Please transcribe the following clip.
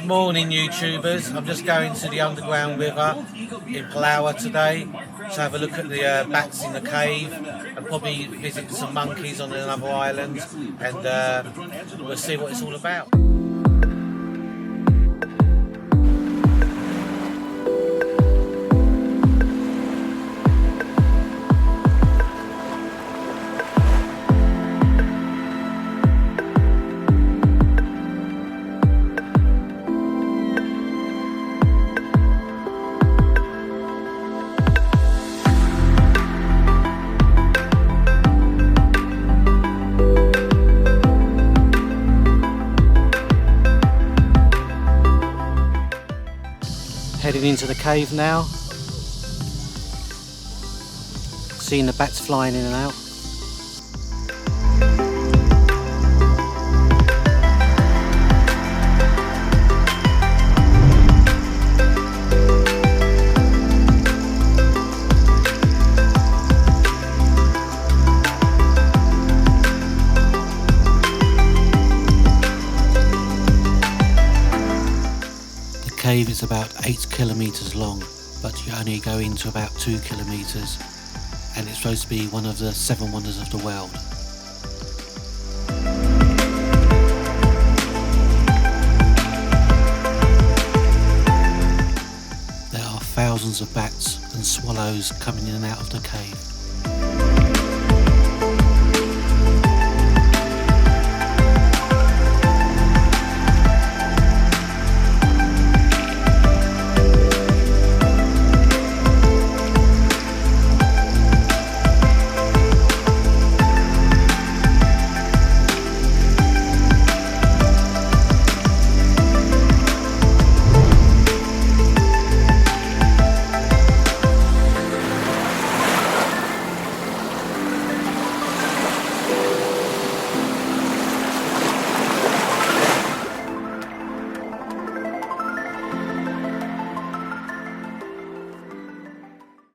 Good morning, YouTubers. I'm just going to the underground river in Palawan today to have a look at the bats in the cave and probably visit some monkeys on another island, and we'll see what it's all about. Heading into the cave now, seeing the bats flying in and out. The cave is about 8 kilometres long, but you only go into about 2 kilometres, and it's supposed to be one of the 7 wonders of the world. There are thousands of bats and swallows coming in and out of the cave.